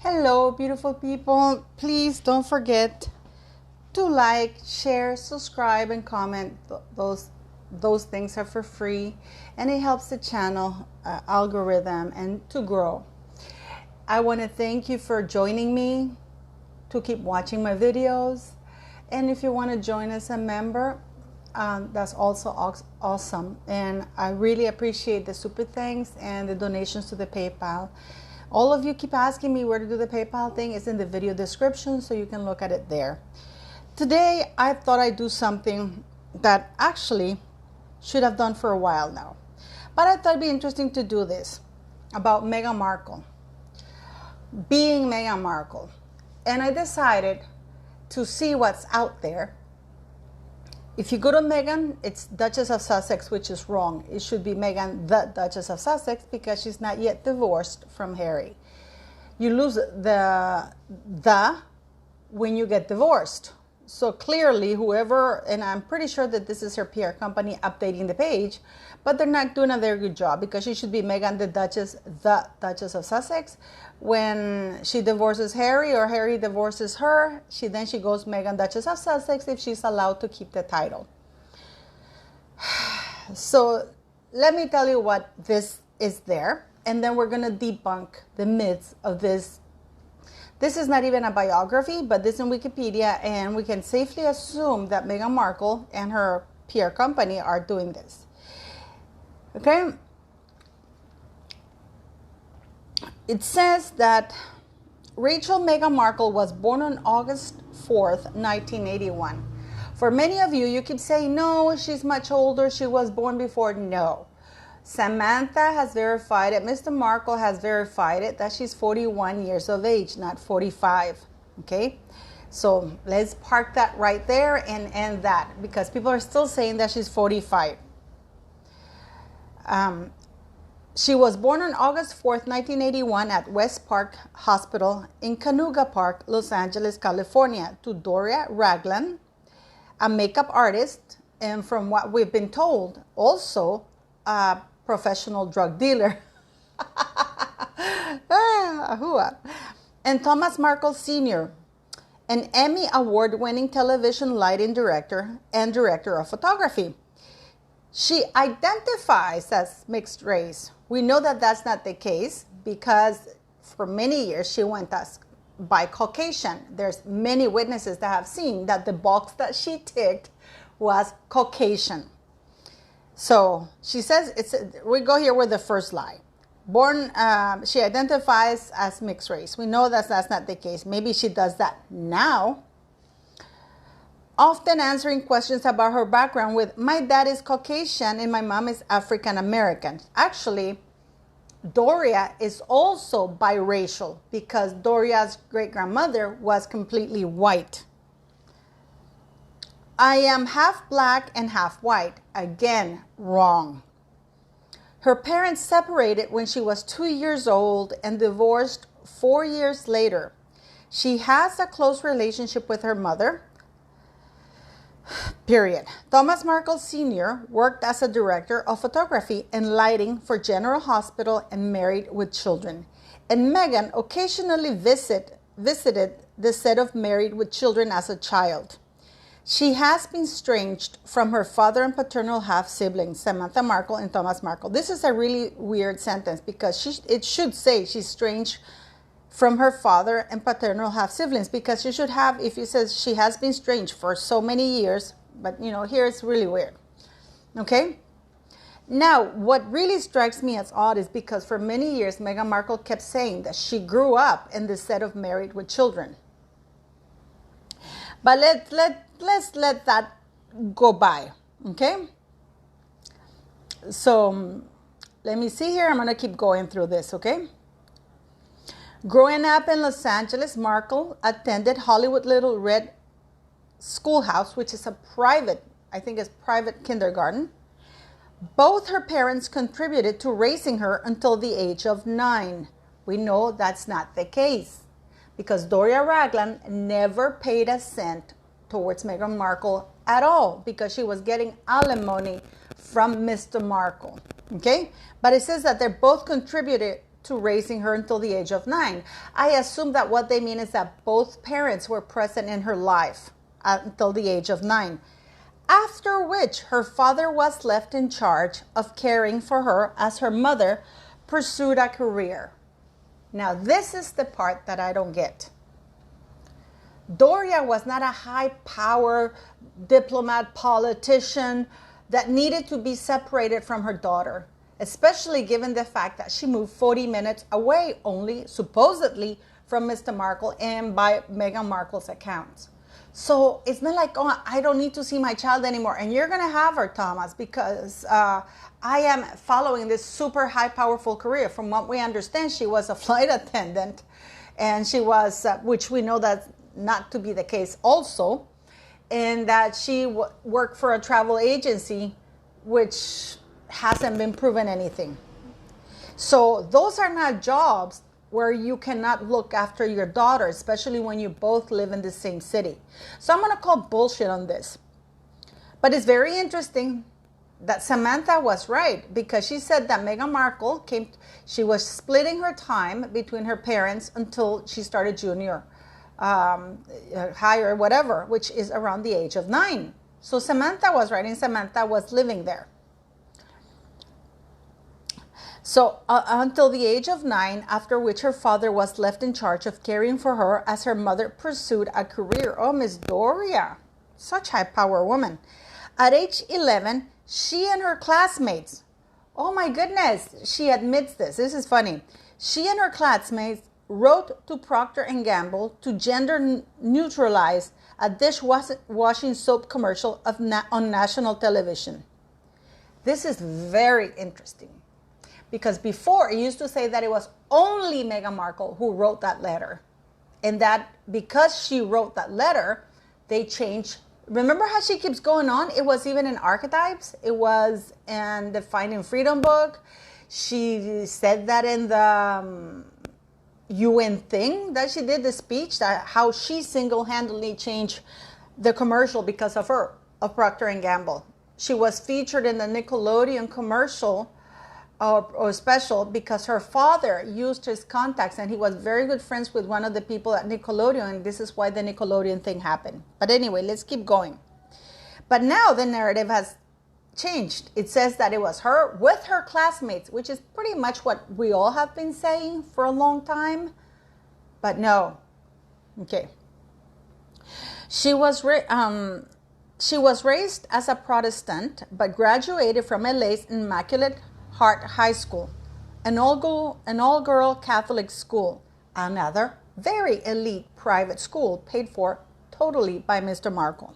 Hello, beautiful people. Please don't forget to like, share, subscribe, and comment. Those things are for free, and it helps the channel algorithm and to grow. I want to thank you for joining me to keep watching my videos, and if you want to join as a member, that's also awesome. And I really appreciate the super thanks and the donations to the PayPal. All of you keep asking me where to do the PayPal thing. It's in the video description, so you can look at it there. Today, I thought I'd do something that actually should have done for a while now. But I thought it'd be interesting to do this about Meghan Markle. Being Meghan Markle. And I decided to see what's out there. If you go to Meghan, it's Duchess of Sussex, which is wrong. It should be Meghan the Duchess of Sussex because she's not yet divorced from Harry. You lose the when you get divorced. So clearly whoever, and I'm pretty sure that this is her PR company updating the page, but they're not doing a very good job because she should be Meghan the Duchess of Sussex. When she divorces Harry or Harry divorces her, she goes Meghan Duchess of Sussex if she's allowed to keep the title. So let me tell you what this is there, and then we're going to debunk the myths of this. This is not even a biography, but this is in Wikipedia, and we can safely assume that Meghan Markle and her PR company are doing this. Okay? It says that Rachel Meghan Markle was born on August 4th, 1981. For many of you, you could say, no, she's much older. She was born before. No. Samantha has verified it. Mr. Markle has verified it that she's 41 years of age, not 45. Okay? So let's park that right there and end that because people are still saying that she's 45. She was born on August 4th, 1981 at West Park Hospital in Cayuga Park, Los Angeles, California, to Doria Raglan, a makeup artist, and from what we've been told, also a professional drug dealer. And Thomas Markle Sr., an Emmy award-winning television lighting director and director of photography. She identifies as mixed race. We know that that's not the case because for many years she went as by Caucasian. There's many witnesses that have seen that the box that she ticked was Caucasian. So she says, we go here with the first lie. She identifies as mixed race. We know that that's not the case. Maybe she does that now. Often answering questions about her background with, my dad is Caucasian and my mom is African American. Actually, Doria is also biracial because Doria's great-grandmother was completely white. I am half black and half white. Again, wrong. Her parents separated when she was 2 years old and divorced 4 years later. She has a close relationship with her mother. Period. Thomas Markle Sr. worked as a director of photography and lighting for General Hospital and Married with Children. And Meghan occasionally visited the set of Married with Children as a child. She has been estranged from her father and paternal half-siblings, Samantha Markle and Thomas Markle. This is a really weird sentence because it should say she's estranged from her father and paternal half-siblings because she should have, if it says she has been estranged for so many years, but here it's really weird. Okay? Now, what really strikes me as odd is because for many years, Meghan Markle kept saying that she grew up in the set of Married with Children. But let's let that go by, okay? So, let me see here. I'm going to keep going through this, okay? Growing up in Los Angeles, Markle attended Hollywood Little Red Schoolhouse, which is a private kindergarten. Both her parents contributed to raising her until the age of 9. We know that's not the case because Doria Raglan never paid a cent towards Meghan Markle at all because she was getting alimony from Mr. Markle. Okay? But it says that they both contributed to raising her until the age of 9. I assume that what they mean is that both parents were present in her life until the age of 9. After which her father was left in charge of caring for her as her mother pursued a career. Now, this is the part that I don't get. Doria was not a high-power diplomat, politician that needed to be separated from her daughter, especially given the fact that she moved 40 minutes away only, supposedly, from Mr. Markle and by Meghan Markle's accounts. So it's not like, oh, I don't need to see my child anymore. And you're going to have her, Thomas, because I am following this super high, powerful career. From what we understand, she was a flight attendant. And she was, which we know that's not to be the case also. And that she worked for a travel agency, which hasn't been proven anything. So those are not jobs where you cannot look after your daughter, especially when you both live in the same city. So I'm going to call bullshit on this. But it's very interesting that Samantha was right, because she said that Meghan Markle she was splitting her time between her parents until she started junior higher, whatever, which is around the age of 9. So Samantha was right, and Samantha was living there. So until the age of 9, after which her father was left in charge of caring for her as her mother pursued a career. Oh, Miss Doria, such high power woman. At age 11, she and her classmates, oh my goodness, she admits this. This is funny. She and her classmates wrote to Procter & Gamble to gender neutralize a dishwashing soap commercial on national television. This is very interesting, because before it used to say that it was only Meghan Markle who wrote that letter, and that because she wrote that letter, they changed. Remember how she keeps going on? It was even in Archetypes. It was in the Finding Freedom book. She said that in the UN thing that she did, the speech, that how she single-handedly changed the commercial because of her, of Procter & Gamble. She was featured in the Nickelodeon commercial or special because her father used his contacts, and he was very good friends with one of the people at Nickelodeon, and this is why the Nickelodeon thing happened. But anyway, let's keep going. But now the narrative has changed. It says that it was her with her classmates, which is pretty much what we all have been saying for a long time. But no. Okay. She was raised as a Protestant, but graduated from LA's Immaculate Heart High School, an all-girl Catholic school, another very elite private school paid for totally by Mr. Markle.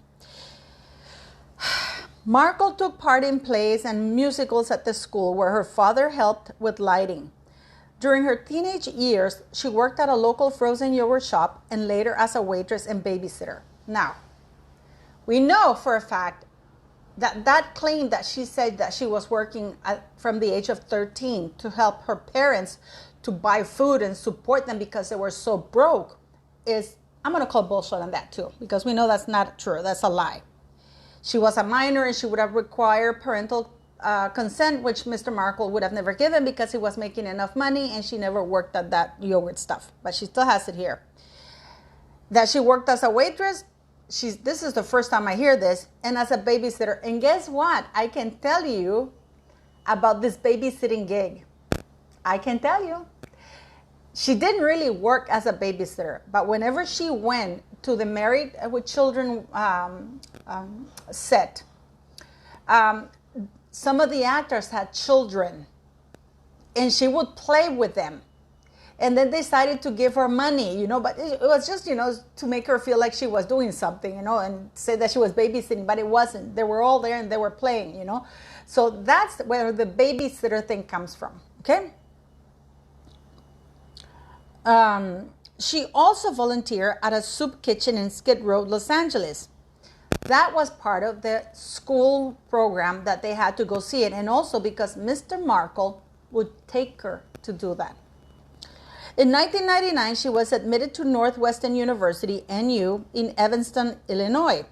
Markle took part in plays and musicals at the school where her father helped with lighting. During her teenage years, she worked at a local frozen yogurt shop and later as a waitress and babysitter. Now, we know for a fact that claim that she said that she was working from the age of 13 to help her parents to buy food and support them because they were so broke is, I'm going to call bullshit on that too, because we know that's not true. That's a lie. She was a minor and she would have required parental consent, which Mr. Markle would have never given because he was making enough money and she never worked at that yogurt stuff. But she still has it here. That she worked as a waitress, this is the first time I hear this, and as a babysitter. And guess what? I can tell you about this babysitting gig. I can tell you. She didn't really work as a babysitter, but whenever she went to the Married with Children set, some of the actors had children, and she would play with them. And then decided to give her money, but it was just, to make her feel like she was doing something, and say that she was babysitting, but it wasn't. They were all there and they were playing, So that's where the babysitter thing comes from, okay? She also volunteered at a soup kitchen in Skid Row, Los Angeles. That was part of the school program that they had to go see it, and also because Mr. Markle would take her to do that. In 1999, she was admitted to Northwestern University, NU, in Evanston, Illinois,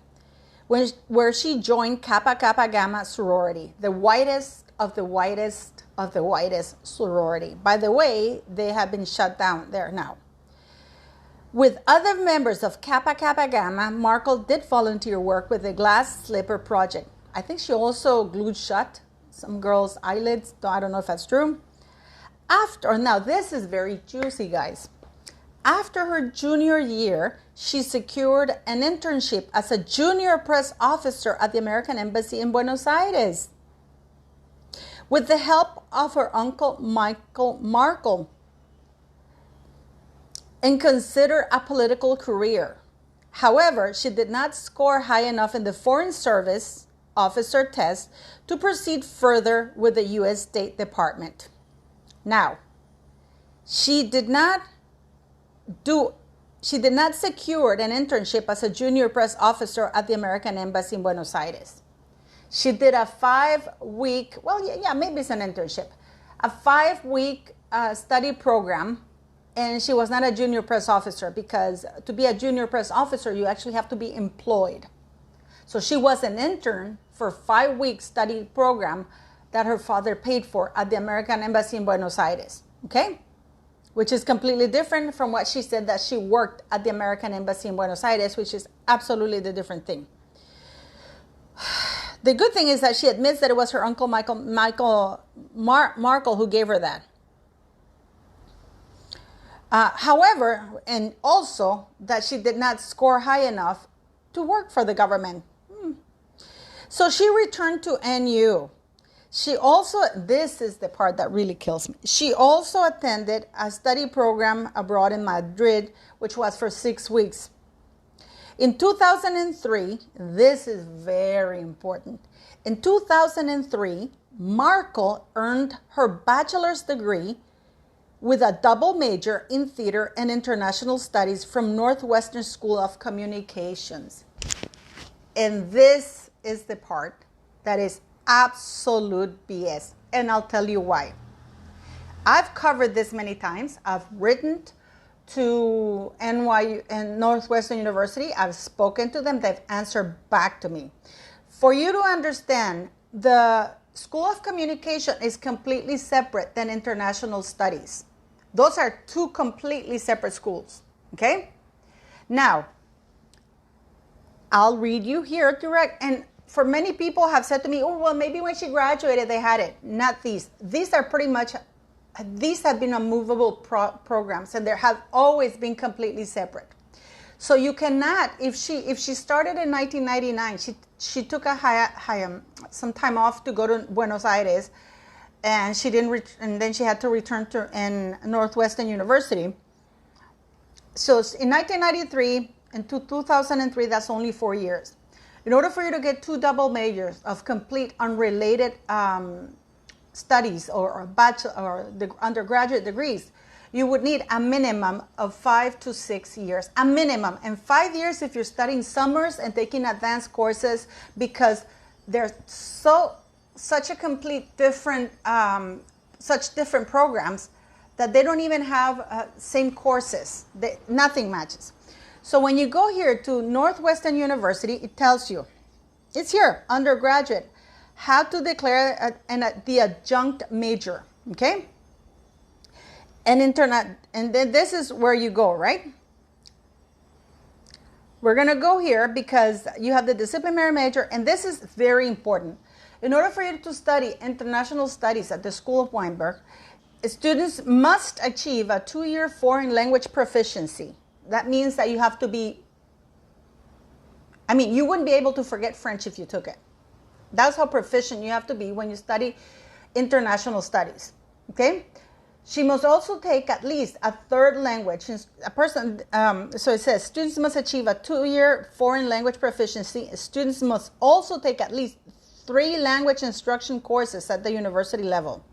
where she joined Kappa Kappa Gamma sorority, the whitest of the whitest sorority. By the way, they have been shut down there now. With other members of Kappa Kappa Gamma, Markle did volunteer work with the Glass Slipper Project. I think she also glued shut some girls' eyelids. I don't know if that's true. Now this is very juicy, guys. After her junior year, she secured an internship as a junior press officer at the American Embassy in Buenos Aires. With the help of her uncle Michael Markle, and consider a political career. However, she did not score high enough in the Foreign Service officer test to proceed further with the U.S. State Department. Now, she did not secure an internship as a junior press officer at the American Embassy in Buenos Aires. She did a 5-week, maybe it's an internship, a 5-week study program. And she was not a junior press officer, because to be a junior press officer, you actually have to be employed. So she was an intern for a 5-week study program that her father paid for at the American Embassy in Buenos Aires, okay? Which is completely different from what she said that she worked at the American Embassy in Buenos Aires, which is absolutely the different thing. The good thing is that she admits that it was her uncle Markle who gave her that. However, and also that she did not score high enough to work for the government. So she returned to NU. This is the part that really kills me. She also attended a study program abroad in Madrid, which was for 6 weeks. In 2003, this is very important. In 2003, Markle earned her bachelor's degree with a double major in theater and international studies from Northwestern School of Communications. And this is the part that is absolute BS. And I'll tell you why. I've covered this many times. I've written to NYU and Northwestern University. I've spoken to them. They've answered back to me. For you to understand, the School of Communication is completely separate than international studies. Those are two completely separate schools, okay? Now, I'll read you here direct. And for many people have said to me, oh, well, maybe when she graduated, they had it. Not these. These are pretty much, these have been unmovable programs, and there have always been completely separate. So you cannot, if she started in 1999, she took some time off to go to Buenos Aires, and she didn't, and then she had to return to Northwestern University. So in 1993 and 2003, that's only 4 years. In order for you to get 2 double majors of complete unrelated studies or bachelor or the undergraduate degrees, you would need a minimum of 5 to 6 years, a minimum, and 5 years if you're studying summers and taking advanced courses, because they're such a complete different, such different programs that they don't even have same courses. Nothing matches. So when you go here to Northwestern University, it tells you, it's here, undergraduate, how to declare the adjunct major, okay? And then this is where you go, right? We're gonna go here because you have the disciplinary major, and this is very important. In order for you to study international studies at the School of Weinberg, students must achieve a 2-year foreign language proficiency. That means that you have to be, you wouldn't be able to forget French if you took it. That's how proficient you have to be when you study international studies, okay? She must also take at least a 3rd language. So it says, students must achieve a 2-year foreign language proficiency. Students must also take at least 3 language instruction courses at the university level.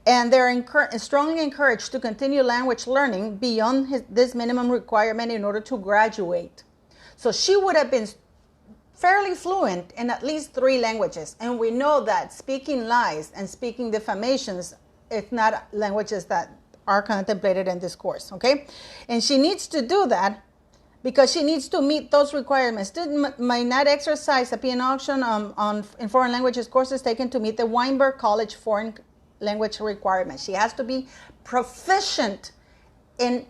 And they're strongly encouraged to continue language learning beyond this minimum requirement in order to graduate. So she would have been fairly fluent in at least 3 languages. And we know that speaking lies and speaking defamations, if not languages that are contemplated in this course, okay? And she needs to do that because she needs to meet those requirements. Student may not exercise a piano option in foreign languages courses taken to meet the Weinberg College foreign language requirements. She has to be proficient in,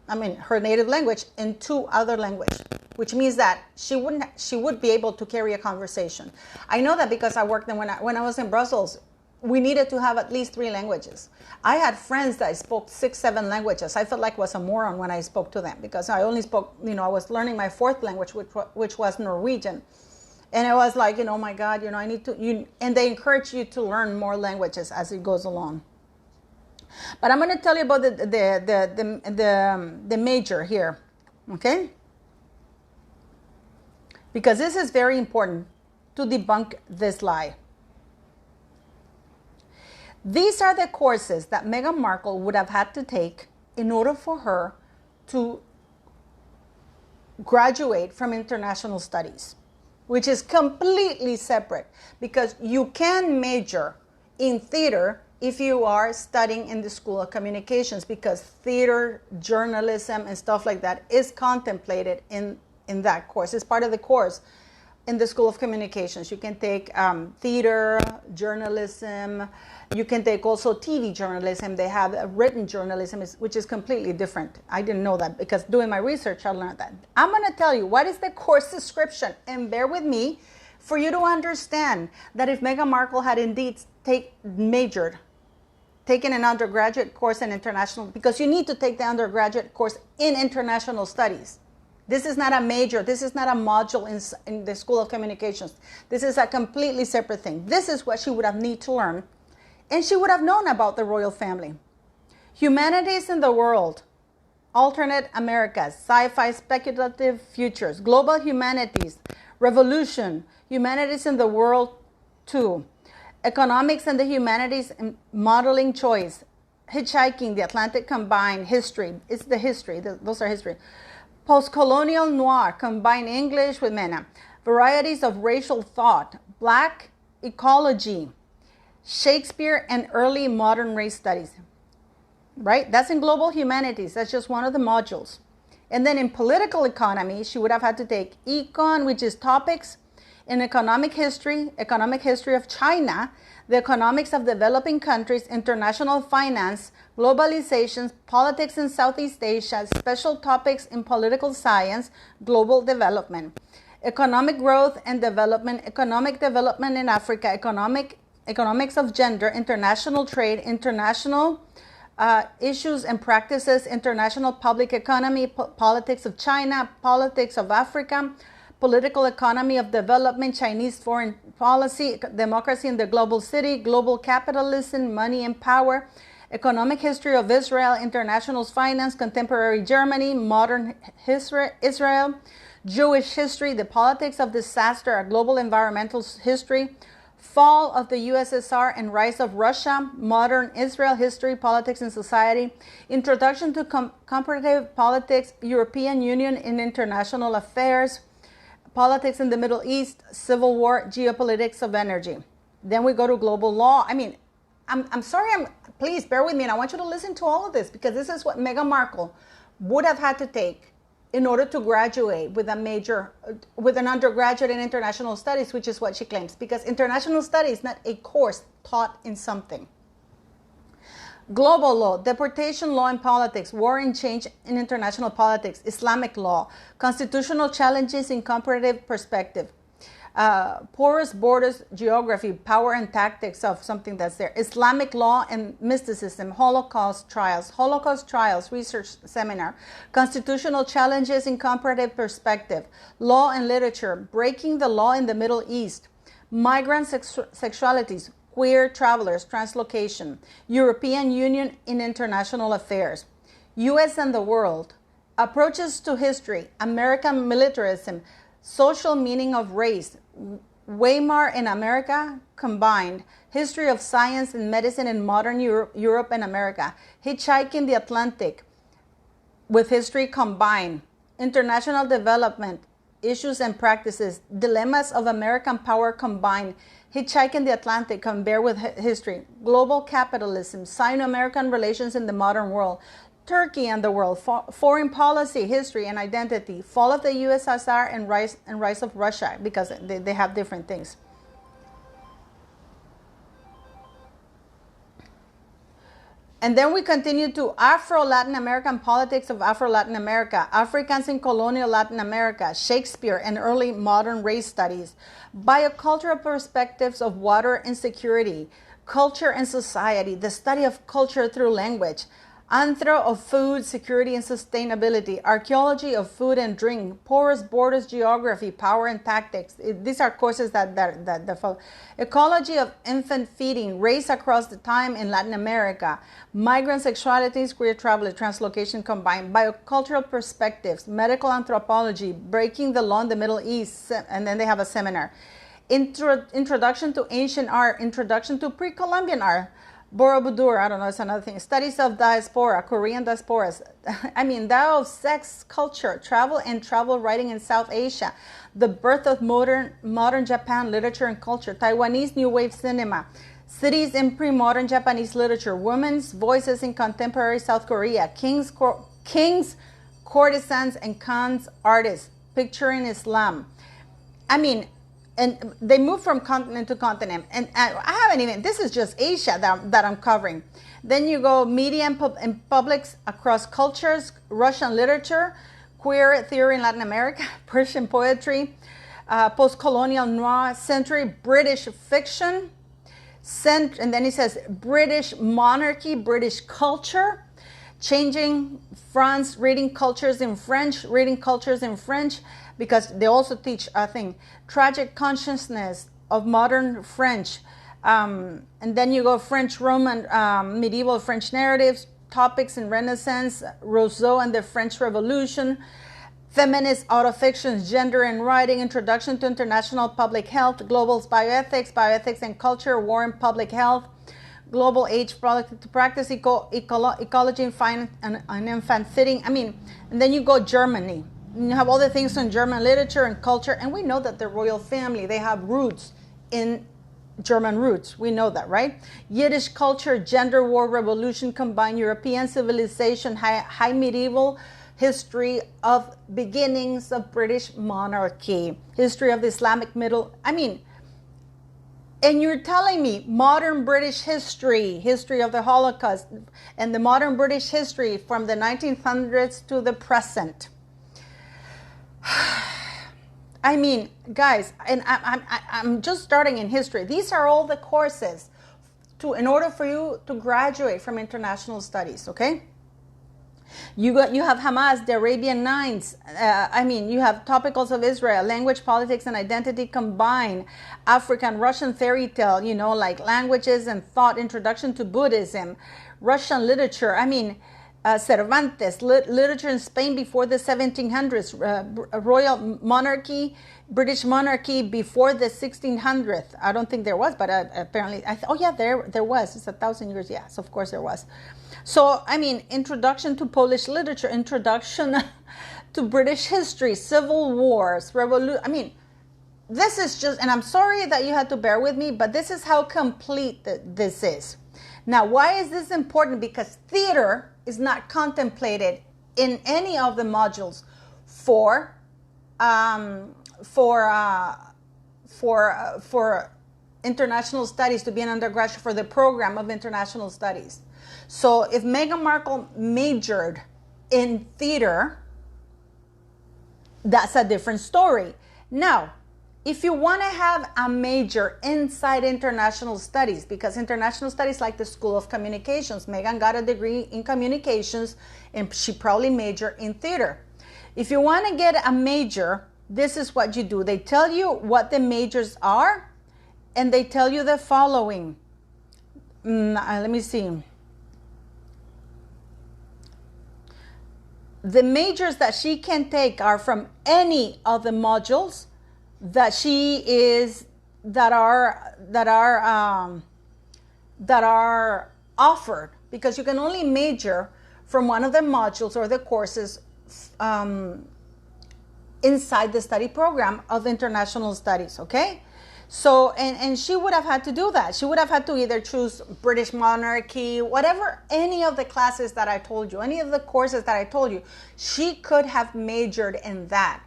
her native language in 2 other languages, which means that she would be able to carry a conversation. I know that because I worked when I was in Brussels, we needed to have at least 3 languages. I had friends that spoke 6, 7 languages. I felt like I was a moron when I spoke to them because I only spoke, I was learning my 4th language, which was Norwegian. And it was like, oh my God, I need to, and they encourage you to learn more languages as it goes along. But I'm going to tell you about the major here, okay? Because this is very important to debunk this lie. These are the courses that Meghan Markle would have had to take in order for her to graduate from international studies, which is completely separate, because you can major in theater if you are studying in the School of Communications, because theater, journalism, and stuff like that is contemplated in that course. It's part of the course in the School of Communications. You can take theater, journalism. You can take also TV journalism. They have written journalism, which is completely different. I didn't know that because doing my research, I learned that. I'm going to tell you what is the course description, and bear with me for you to understand that if Meghan Markle had indeed taken an undergraduate course in international, because you need to take the undergraduate course in international studies. This is not a major. This is not a module in the School of Communications. This is a completely separate thing. This is what she would have need to learn. And she would have known about the royal family. Humanities in the world, alternate Americas, sci-fi speculative futures, global humanities, revolution, humanities in the world 2, economics and the humanities, and modeling choice, hitchhiking, the Atlantic combined, history. It's the history. Those are history. Post-colonial noir, combine English with MENA, varieties of racial thought, black ecology, Shakespeare and early modern race studies, right? That's in global humanities. That's just one of the modules. And then in political economy, she would have had to take econ, which is topics in economic history of China, the economics of developing countries, international finance, globalization, politics in Southeast Asia, special topics in political science, global development, economic growth and development, economic development in Africa, economics of gender, international trade, international issues and practices, international public economy, politics of China, politics of Africa, political economy of development, Chinese foreign policy, democracy in the global city, global capitalism, money and power, economic history of Israel, international finance, contemporary Germany, modern Israel, Jewish history, the politics of disaster, a global environmental history, fall of the USSR and rise of Russia, modern Israel history, politics and society, introduction to comparative politics, European Union in international affairs, politics in the Middle East, civil war, geopolitics of energy. Then we go to global law. I'm sorry, please bear with me, and I want you to listen to all of this, because this is what Meghan Markle would have had to take in order to graduate with an undergraduate in international studies, which is what she claims, because international studies is not a course taught in something. Global law, deportation law and politics, war and change in international politics, Islamic law, constitutional challenges in comparative perspective, porous borders, geography, power and tactics of something that's there, Islamic law and mysticism, Holocaust trials, research seminar, constitutional challenges in comparative perspective, law and literature, breaking the law in the Middle East, migrant sexualities, queer travelers, translocation, European Union in international affairs, U.S. and the world, approaches to history, American militarism, social meaning of race, Weimar in America combined, history of science and medicine in modern Europe and America, hitchhiking the Atlantic with history combined, international development, issues and practices, dilemmas of American power combined, hitchhiking the Atlantic, compare with history, global capitalism, Sino-American relations in the modern world, Turkey and the world, foreign policy, history and identity, fall of the USSR and rise of Russia, because they have different things. And then we continue to Afro-Latin American politics of Afro-Latin America, Africans in colonial Latin America, Shakespeare and early modern race studies, biocultural perspectives of water and security, culture and society, the study of culture through language, anthro of food, security and sustainability, archaeology of food and drink, porous borders geography, power and tactics. These are courses that follow. Ecology of infant feeding, race across the time in Latin America, migrant sexualities, queer travel, translocation combined, biocultural perspectives, medical anthropology, breaking the law in the Middle East, and then they have a seminar. Introduction to ancient art, introduction to pre-Columbian art, Borobudur, I don't know, it's another thing. Studies of diaspora, Korean diasporas. I mean, that of sex, culture, travel and travel writing in South Asia. The birth of modern Japan literature and culture. Taiwanese new wave cinema. Cities in pre-modern Japanese literature. Women's voices in contemporary South Korea. Kings, courtesans and Khan's artists. Picturing Islam. I mean, and they move from continent to continent. And I haven't even, this is just Asia that I'm covering. Then you go media and publics across cultures, Russian literature, queer theory in Latin America, Persian poetry, post-colonial noir century, British fiction, and then he says British monarchy, British culture, changing France, reading cultures in French, because they also teach, I think, tragic consciousness of modern French. And then you go French, Roman, medieval French narratives, topics in Renaissance, Rousseau and the French Revolution, feminist autofictions, gender and writing, introduction to international public health, global bioethics and culture, war and public health, global age practice, ecology and finance and infant fitting. I mean, and then you go Germany. You have all the things on German literature and culture, and we know that the royal family, they have roots in German roots. We know that, right? Yiddish culture, gender war, revolution, combined European civilization, high medieval history of beginnings of British monarchy, history of the Islamic middle. I mean, and you're telling me modern British history, history of the Holocaust, and the modern British history from the 1900s to the present. I mean, guys, and I'm just starting in history. These are all the courses in order for you to graduate from international studies, okay? You have Hamas, the Arabian Nights. I mean, you have topicals of Israel, language, politics, and identity combined. African, Russian fairy tale, you know, like languages and thought, introduction to Buddhism, Russian literature. I mean, Cervantes, literature in Spain before the 1700s, royal monarchy, British monarchy before the 1600s. I don't think there was, but apparently, oh yeah, there was. It's 1,000 years, yes, of course there was. So, I mean, introduction to Polish literature, introduction to British history, civil wars, revolution. I mean, this is just, and I'm sorry that you had to bear with me, but this is how complete this is. Now, why is this important? Because theater is not contemplated in any of the modules for international studies, to be an undergraduate for the program of international studies. So if Meghan Markle majored in theater, that's a different story. Now, if you want to have a major inside international studies, because international studies, like the School of Communications, Meghan got a degree in communications and she probably majored in theater. If you want to get a major, this is what you do. They tell you what the majors are, and they tell you the following. Let me see. The majors that she can take are from any of the modules that are offered, because you can only major from one of the modules or the courses inside the study program of international studies. Okay, So, and she would have had to do that. She would have had to either choose British monarchy, whatever, any of the classes that I told you, any of the courses that I told you, she could have majored in that.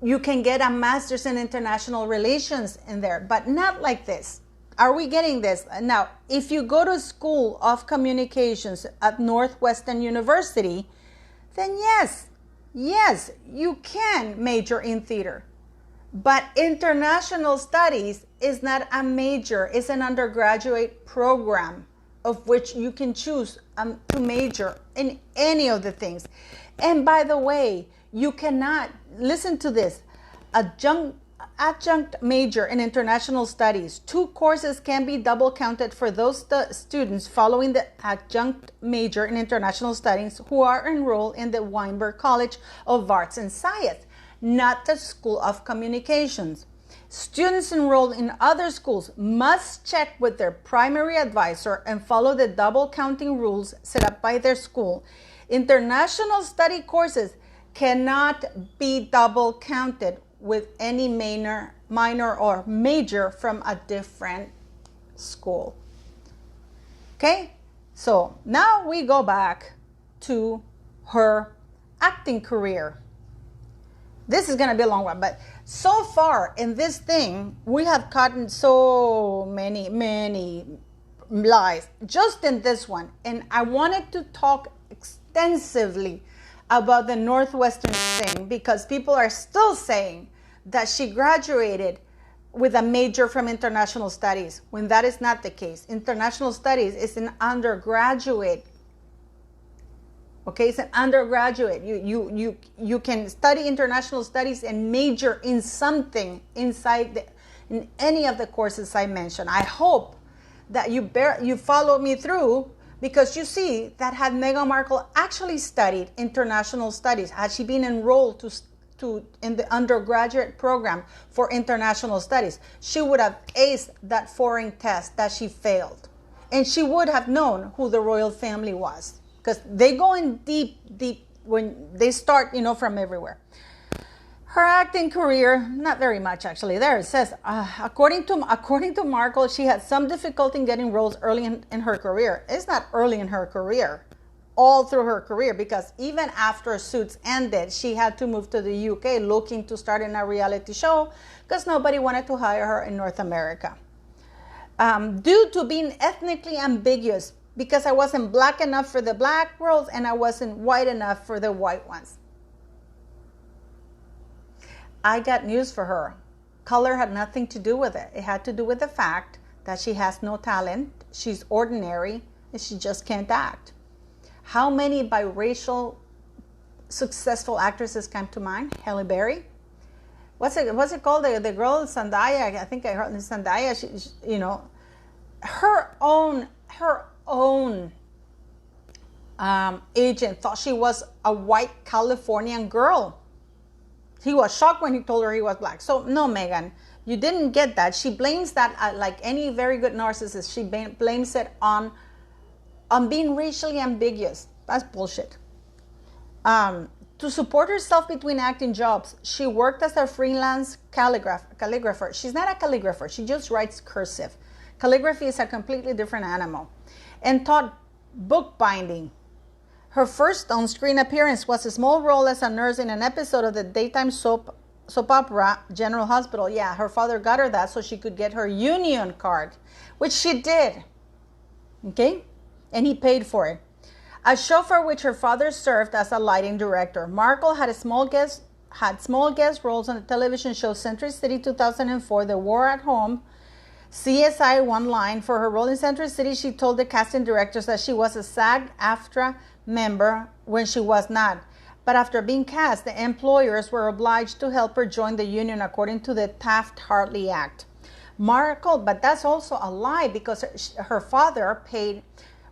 You can get a master's in international relations in there, but not like this. Are we getting this? Now, if you go to School of Communications at Northwestern University, then yes, you can major in theater. But international studies is not a major, it's an undergraduate program of which you can choose to major in any of the things. And by the way, you cannot, listen to this, adjunct major in international studies. 2 courses can be double counted for those students following the adjunct major in international studies who are enrolled in the Weinberg College of Arts and Science, not the School of Communications. Students enrolled in other schools must check with their primary advisor and follow the double counting rules set up by their school. International study courses cannot be double counted with any minor or major from a different school. Okay, so now we go back to her acting career. This is going to be a long one, but so far in this thing, we have gotten so many lies just in this one. And I wanted to talk extensively about the Northwestern thing because people are still saying that she graduated with a major from international studies when that is not the case. International studies is an undergraduate. Okay, it's an undergraduate. You can study international studies and major in something inside in any of the courses I mentioned. I hope that you follow me through, because you see that had Meghan Markle actually studied international studies, had she been enrolled in the undergraduate program for international studies, she would have aced that foreign test that she failed, and she would have known who the royal family was. Because they go in deep when they start, from everywhere. Her acting career, not very much actually. There it says, according to Markle, she had some difficulty in getting roles early in her career. It's not early in her career, all through her career, because even after Suits ended, she had to move to the UK looking to start in a reality show because nobody wanted to hire her in North America. Due to being ethnically ambiguous, because I wasn't black enough for the black roles and I wasn't white enough for the white ones. I got news for her. Color had nothing to do with it. It had to do with the fact that she has no talent, she's ordinary, and she just can't act. How many biracial successful actresses come to mind? Halle Berry. What's it called? The girl Zendaya. I think I heard Zendaya. Her own agent thought she was a white Californian girl. He was shocked when he told her he was black. So no, Meghan, you didn't get that. She blames that, like any very good narcissist, she blames it on being racially ambiguous. That's bullshit. To support herself between acting jobs, she worked as a freelance calligrapher. She's not a calligrapher. She just writes cursive. Calligraphy is a completely different animal. And taught bookbinding. Her first on-screen appearance was a small role as a nurse in an episode of the daytime soap opera General Hospital. Yeah, her father got her that so she could get her union card, which she did. Okay? And he paid for it. A show for which her father served as a lighting director. Markle had small guest roles on the television show Century City 2004, The War at Home, CSI One Line. For her role in Century City, she told the casting directors that she was a SAG-AFTRA member when she was not. But after being cast, the employers were obliged to help her join the union according to the Taft-Hartley Act. Markle, but that's also a lie, because her father paid.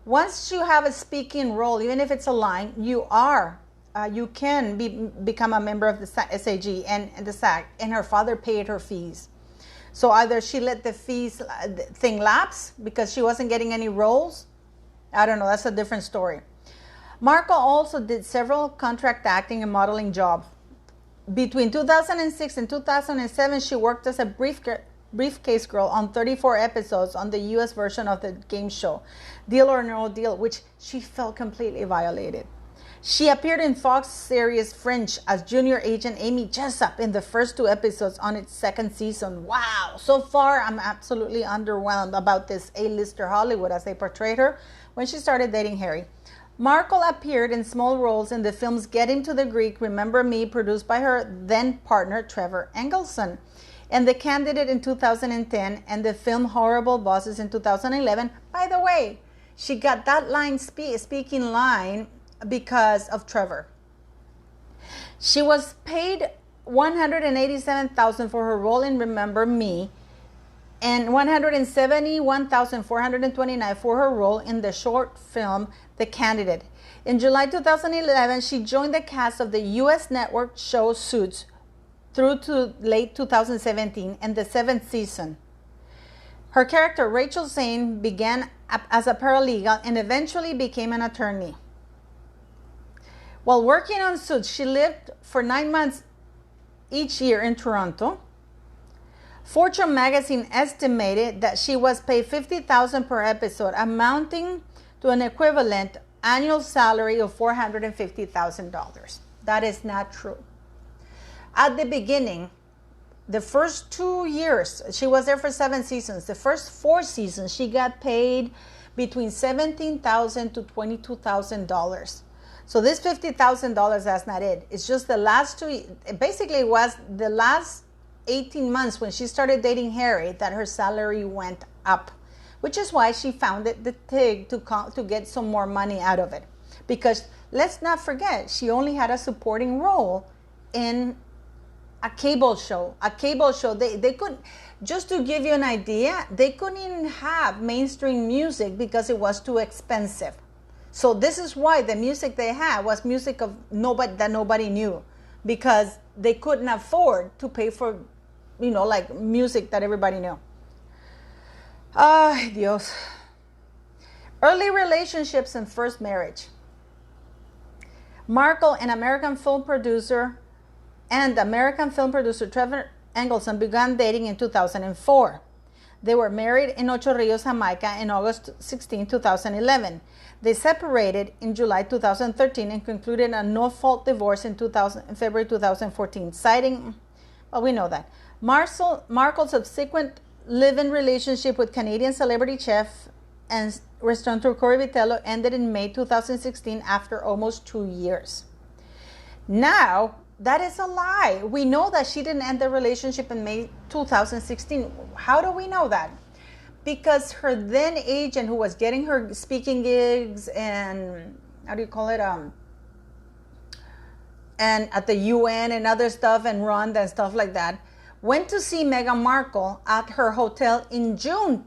Once you have a speaking role, even if it's a line, you can become a member of the SAG and the SAG, and her father paid her fees. So either she let the fees thing lapse because she wasn't getting any roles. I don't know. That's a different story. Markle also did several contract acting and modeling jobs. Between 2006 and 2007, she worked as a Briefcase Girl on 34 episodes on the US version of the game show, Deal or No Deal, which she felt completely violated. She appeared in Fox series Fringe as Junior Agent Amy Jessup in the first 2 episodes on its 2nd season. Wow! So far, I'm absolutely underwhelmed about this A-lister Hollywood as they portrayed her when she started dating Harry. Markle appeared in small roles in the films Get Him to the Greek, Remember Me, produced by her then partner Trevor Engelson, and The Candidate in 2010, and the film Horrible Bosses in 2011. By the way, she got that speaking line because of Trevor. She was paid $187,000 for her role in Remember Me and $171,429 for her role in the short film The Candidate. In July 2011, she joined the cast of the U.S. network show Suits through to late 2017 and the 7th season. Her character, Rachel Zane, began as a paralegal and eventually became an attorney. While working on Suits, she lived for 9 months each year in Toronto. Fortune magazine estimated that she was paid $50,000 per episode, amounting to an equivalent annual salary of $450,000. That is not true. At the beginning, the first 2 years, she was there for 7 seasons. The first 4 seasons, she got paid between $17,000 to $22,000. So this $50,000, that's not it. It's just the last 2, basically it was the last 18 months when she started dating Harry that her salary went up, which is why she founded the TIG to get some more money out of it. Because let's not forget, she only had a supporting role in a cable show. They couldn't, just to give you an idea, they couldn't even have mainstream music because it was too expensive. So this is why the music they had was music of that nobody knew, because they couldn't afford to pay for, like music that everybody knew. Ay, Dios. Early relationships and first marriage. Markle and American film producer Trevor Engelson began dating in 2004. They were married in Ocho Rios, Jamaica in August 16, 2011. They separated in July 2013 and concluded a no-fault divorce in February 2014, citing, well, we know that. Markle's subsequent live-in relationship with Canadian celebrity chef and restaurateur Corey Vitello ended in May 2016 after almost 2 years. Now, that is a lie. We know that she didn't end the relationship in May 2016. How do we know that? Because her then agent, who was getting her speaking gigs and, and at the UN and other stuff and Rwanda and stuff like that, went to see Meghan Markle at her hotel in June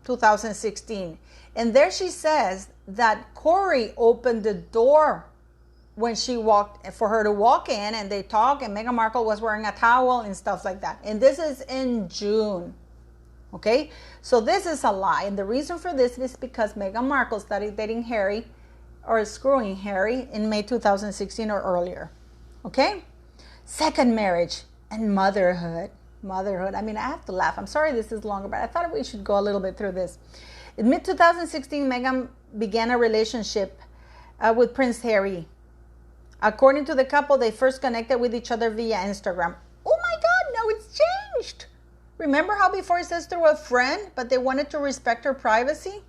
2016. And there she says that Corey opened the door when she for her to walk in, and they talk, and Meghan Markle was wearing a towel and stuff like that. And this is in June. Okay? So this is a lie. And the reason for this is because Meghan Markle started dating Harry, or screwing Harry, in May 2016 or earlier. Okay? Second marriage and motherhood. I mean, I have to laugh. I'm sorry this is longer, but I thought we should go a little bit through this. In mid-2016, Meghan began a relationship with Prince Harry. According to the couple, they first connected with each other via Instagram. Oh my God, now it's changed. Remember how before it says through a friend, but they wanted to respect her privacy?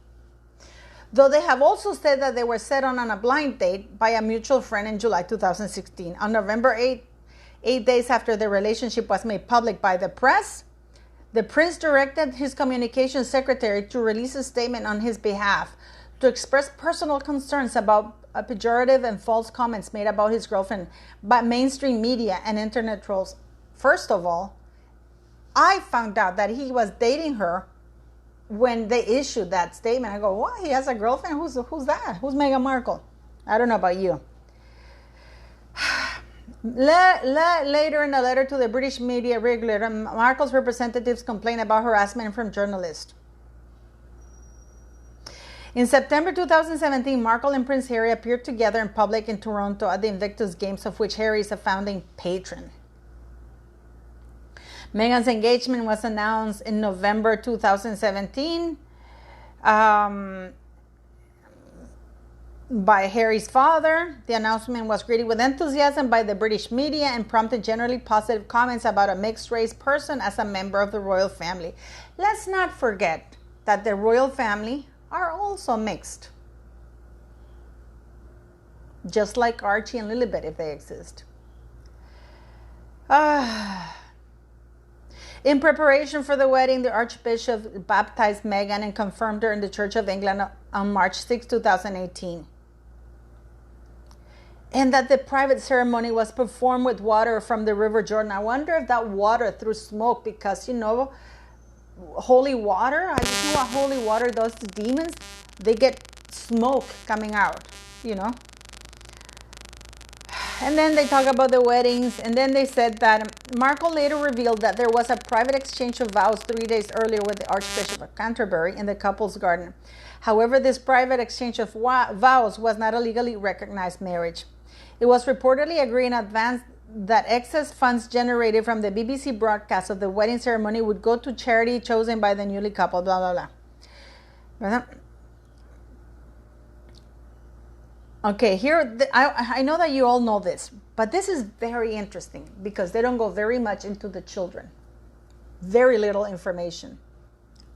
Though they have also said that they were set on a blind date by a mutual friend in July 2016. On November 8 days after their relationship was made public by the press, the prince directed his communications secretary to release a statement on his behalf to express personal concerns about pejorative and false comments made about his girlfriend by mainstream media and internet trolls. First of all, I found out that he was dating her when they issued that statement. I go, what? He has a girlfriend? Who's that? Who's Meghan Markle? I don't know about you. Later in a letter to the British media regulator, Markle's representatives complained about harassment from journalists. In September 2017, Markle and Prince Harry appeared together in public in Toronto at the Invictus Games, of which Harry is a founding patron. Meghan's engagement was announced in November 2017 by Harry's father. The announcement was greeted with enthusiasm by the British media and prompted generally positive comments about a mixed-race person as a member of the royal family. Let's not forget that the royal family are also mixed. Just like Archie and Lilibet, if they exist. In preparation for the wedding, the Archbishop baptized Meghan and confirmed her in the Church of England on March 6, 2018. And that the private ceremony was performed with water from the River Jordan. I wonder if that water threw smoke because, holy water, I just know what holy water does to demons. They get smoke coming out, And then they talk about the weddings, and then they said that Markle later revealed that there was a private exchange of vows 3 days earlier with the Archbishop of Canterbury in the couple's garden. However, this private exchange of vows was not a legally recognized marriage. It was reportedly agreed in advance that excess funds generated from the BBC broadcast of the wedding ceremony would go to charity chosen by the newly couple, blah, blah, blah. Okay, here, I know that you all know this, but this is very interesting because they don't go very much into the children. Very little information.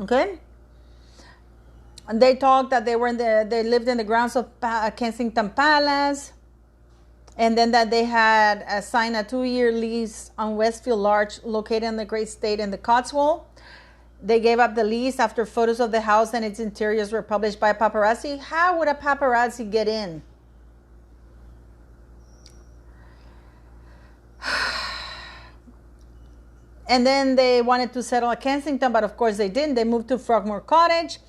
Okay? And they talked that they lived in the grounds of Kensington Palace, and then that they had signed a 2-year lease on Westfield Lodge, located in the great estate in the Cotswold. They gave up the lease after photos of the house and its interiors were published by a paparazzi. How would a paparazzi get in? And then they wanted to settle at Kensington, but of course they didn't. They moved to Frogmore Cottage,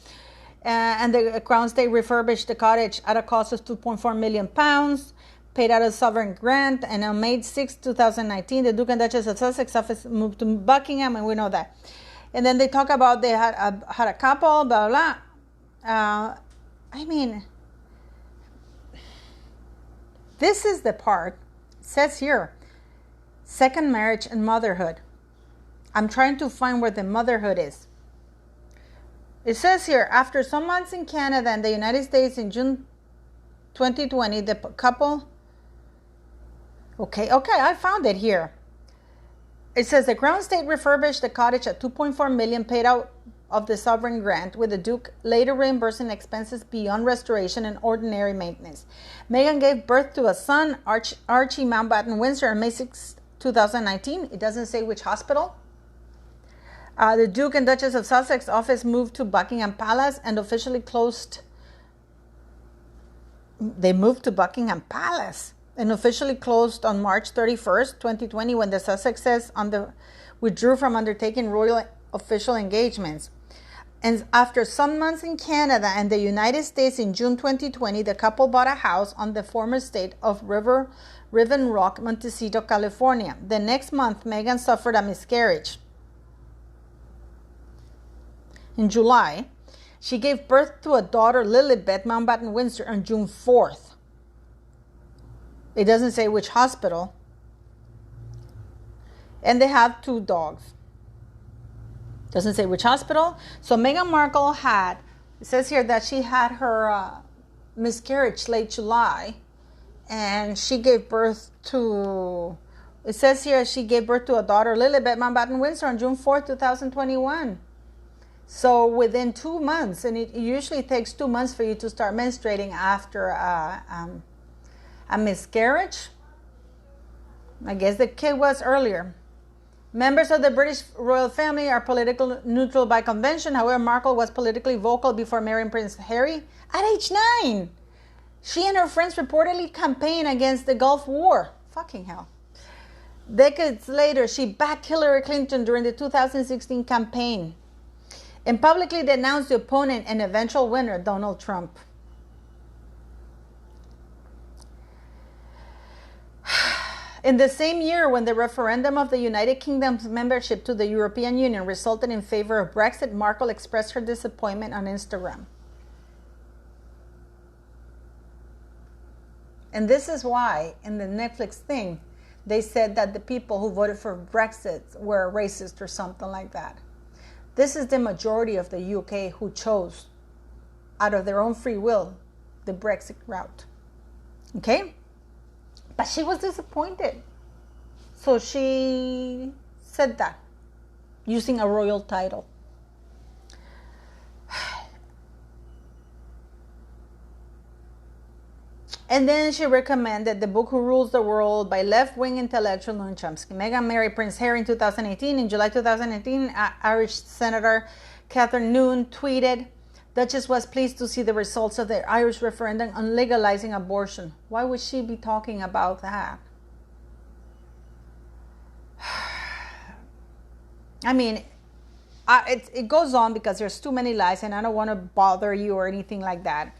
and the Crown Estate refurbished the cottage at a cost of £2.4 million, paid out a sovereign grant, and on May 6, 2019, the Duke and Duchess of Sussex office moved to Buckingham, and we know that. And then they talk about they had a couple, blah, blah. This is the part, it says here, second marriage and motherhood. I'm trying to find where the motherhood is. It says here, after some months in Canada and the United States in June 2020, the couple... Okay, I found it here. It says the Crown Estate refurbished the cottage at $2.4 million, paid out of the sovereign grant, with the Duke later reimbursing expenses beyond restoration and ordinary maintenance. Meghan gave birth to a son, Archie Mountbatten Windsor, on May 6, 2019. It doesn't say which hospital. The Duke and Duchess of Sussex office moved to Buckingham Palace and officially closed. They moved to Buckingham Palace and officially closed on March 31st, 2020, when the Sussexes withdrew from undertaking royal official engagements. And after some months in Canada and the United States in June 2020, the couple bought a house on the former estate of Riven Rock, Montecito, California. The next month, Meghan suffered a miscarriage. In July, she gave birth to a daughter, Lilibet Mountbatten Windsor, on June 4th. It doesn't say which hospital. And they have 2 dogs. Doesn't say which hospital. So Meghan Markle it says here that she had her miscarriage late July, and she gave birth to, it says here she gave birth to a daughter, Lilibet Mountbatten Windsor, on June 4th, 2021. So within 2 months, and it usually takes 2 months for you to start menstruating after a miscarriage. I guess the kid was earlier. Members of the British royal family are politically neutral by convention. However, Markle was politically vocal before marrying Prince Harry at age 9. She and her friends reportedly campaigned against the Gulf War. Fucking hell. Decades later, she backed Hillary Clinton during the 2016 campaign and publicly denounced the opponent and eventual winner, Donald Trump. In the same year, when the referendum of the United Kingdom's membership to the European Union resulted in favor of Brexit, Markle expressed her disappointment on Instagram. And this is why, in the Netflix thing, they said that the people who voted for Brexit were racist or something like that. This is the majority of the UK who chose, out of their own free will, the Brexit route. Okay? But she was disappointed. So she said that, using a royal title. And then she recommended the book Who Rules the World by left-wing intellectual Noam Chomsky. Meghan married Prince Harry in 2018. In July 2018, Irish Senator Catherine Noone tweeted, Duchess was pleased to see the results of the Irish referendum on legalizing abortion. Why would she be talking about that? I mean, it goes on because there's too many lies, and I don't want to bother you or anything like that.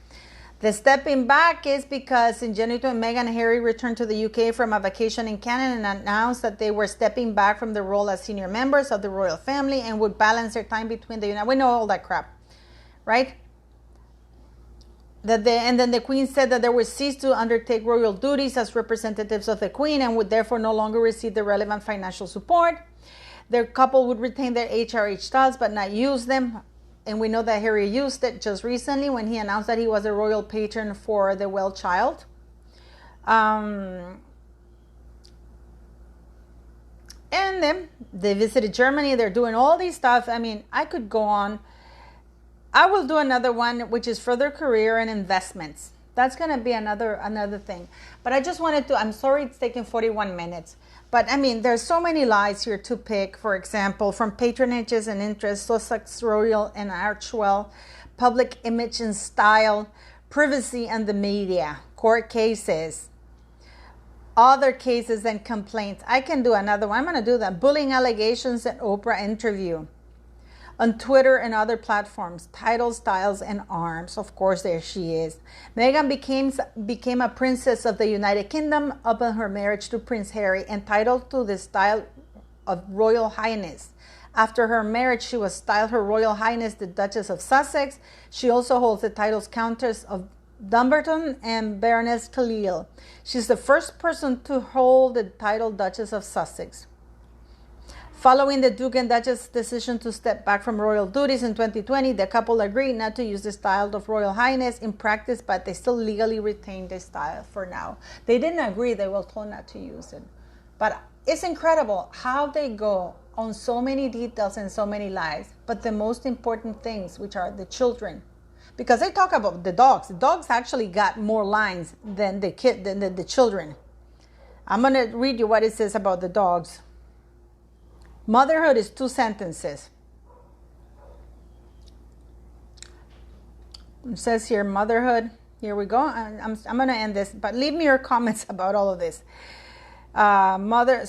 The stepping back is because in January, Meghan and Harry returned to the UK from a vacation in Canada and announced that they were stepping back from the role as senior members of the royal family and would balance their time between the United. We know all that crap, right? And then the Queen said that they would cease to undertake royal duties as representatives of the Queen and would therefore no longer receive the relevant financial support. Their couple would retain their HRH titles but not use them. And we know that Harry used it just recently when he announced that he was a royal patron for the well child. And then they visited Germany. They're doing all these stuff. I mean, I could go on. I will do another one, which is further career and investments. That's going to be another thing. But I just wanted to, I'm sorry it's taking 41 minutes. But I mean, there's so many lies here to pick. For example, from patronages and interests, Sussex, Royal and Archwell, public image and style, privacy and the media, court cases, other cases and complaints. I can do another one. I'm going to do that. Bullying allegations and Oprah interview. On Twitter and other platforms, titles, styles, and arms. Of course, there she is. Meghan became a princess of the United Kingdom upon her marriage to Prince Harry, entitled to the style of Royal Highness. After her marriage, she was styled Her Royal Highness the Duchess of Sussex. She also holds the titles Countess of Dumbarton and Baroness Khalil. She's the first person to hold the title Duchess of Sussex. Following the Duke and Duchess' decision to step back from royal duties in 2020, the couple agreed not to use the style of Royal Highness in practice, but they still legally retain the style for now. They didn't agree, they were told not to use it. But it's incredible how they go on so many details and so many lies, but the most important things, which are the children. Because they talk about the dogs. The dogs actually got more lines than the children. I'm going to read you what it says about the dogs. Motherhood is 2 sentences. It says here, motherhood. Here we go. I'm going to end this, but leave me your comments about all of this.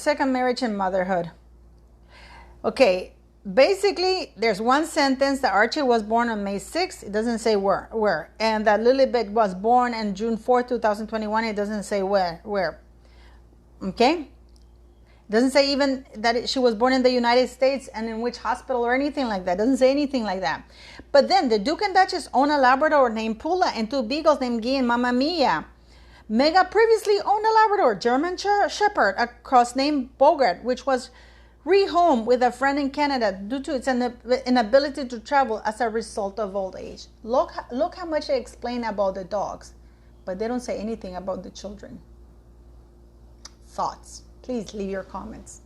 Second marriage and motherhood. Okay, basically, there's one sentence that Archie was born on May 6th. It doesn't say where. And that Lilibet was born on June 4th, 2021. It doesn't say where. Okay? Doesn't say even that she was born in the United States and in which hospital or anything like that. Doesn't say anything like that. But then the Duke and Duchess own a Labrador named Pula and 2 beagles named Guy and Mamma Mia. Meghan previously owned a Labrador, German Shepherd, a cross named Bogart, which was rehomed with a friend in Canada due to its inability to travel as a result of old age. Look how much they explain about the dogs, but they don't say anything about the children. Thoughts? Please leave your comments.